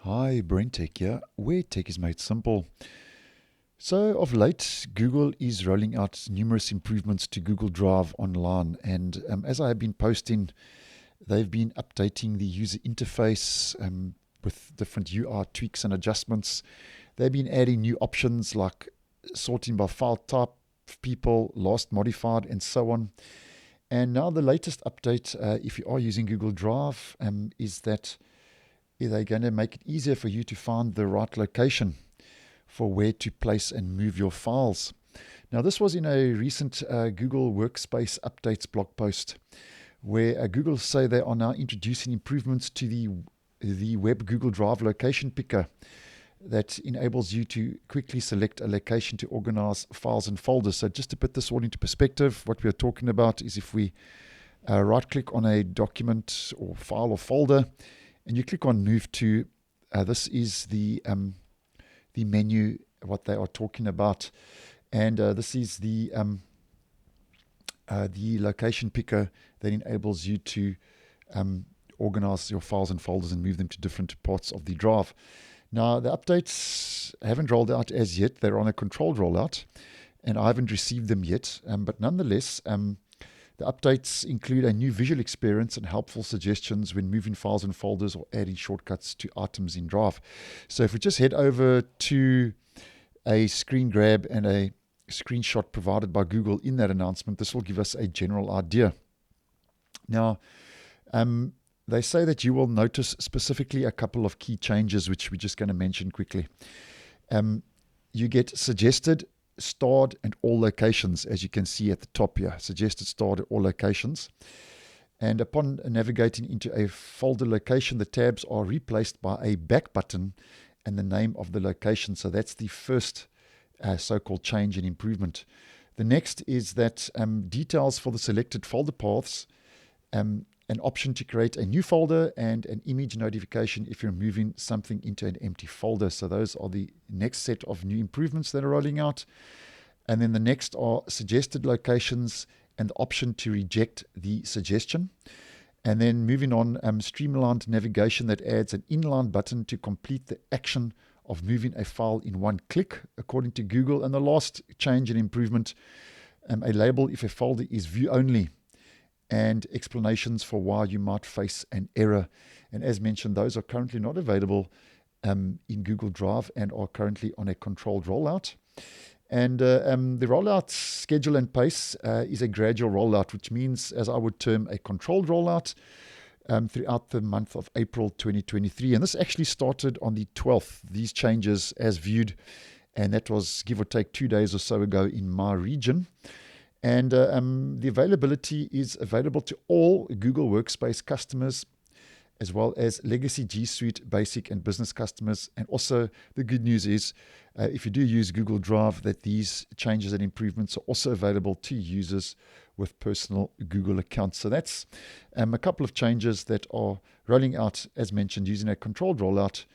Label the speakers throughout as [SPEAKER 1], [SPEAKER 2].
[SPEAKER 1] Hi, BrenTech here, where tech is made simple. So, of late, Google is rolling out numerous improvements to Google Drive online, and as I have been posting, they've been updating the user interface with different UI tweaks and adjustments. They've been adding new options like sorting by file type, people, last modified, and so on. And now, the latest update, if you are using Google Drive, is that they're going to make it easier for you to find the right location for where to place and move your files. Now, this was in a recent Google Workspace Updates blog post where Google say they are now introducing improvements to the web Google Drive location picker that enables you to quickly select a location to organize files and folders. So just to put this all into perspective, what we're talking about is if we right-click on a document or file or folder, and you click on Move to, this is the menu, what they are talking about. And this is the location picker that enables you to organize your files and folders and move them to different parts of the drive. Now, the updates haven't rolled out as yet. They're on a controlled rollout, and I haven't received them yet. But nonetheless, the updates include a new visual experience and helpful suggestions when moving files and folders or adding shortcuts to items in Drive. So if we just head over to a screen grab and a screenshot provided by Google in that announcement, this will give us a general idea. Now, they say that you will notice specifically a couple of key changes, which we're just going to mention quickly. You get suggested, starred, and all locations, as you can see at the top here. Suggested, starred, all locations. And upon navigating into a folder location, the tabs are replaced by a back button and the name of the location. So that's the first so-called change and improvement. The next is that details for the selected folder paths, an option to create a new folder, and an image notification if you're moving something into an empty folder. So those are the next set of new improvements that are rolling out. And then the next are suggested locations and the option to reject the suggestion. And then moving on, streamlined navigation that adds an inline button to complete the action of moving a file in one click, according to Google. And the last change and improvement, a label if a folder is view only, and explanations for why you might face an error. And as mentioned, those are currently not available in Google Drive and are currently on a controlled rollout. And the rollout schedule and pace is a gradual rollout, which means, as I would term, a controlled rollout throughout the month of April 2023. And this actually started on the 12th, these changes as viewed, and that was give or take 2 days or so ago in my region. And the availability is available to all Google Workspace customers, as well as legacy G Suite, basic and business customers. And also the good news is, if you do use Google Drive, that these changes and improvements are also available to users with personal Google accounts. So that's a couple of changes that are rolling out, as mentioned, using a controlled rollout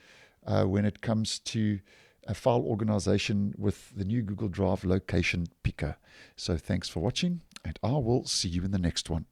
[SPEAKER 1] when it comes to a file organization with the new Google Drive location picker. So thanks for watching, and I will see you in the next one.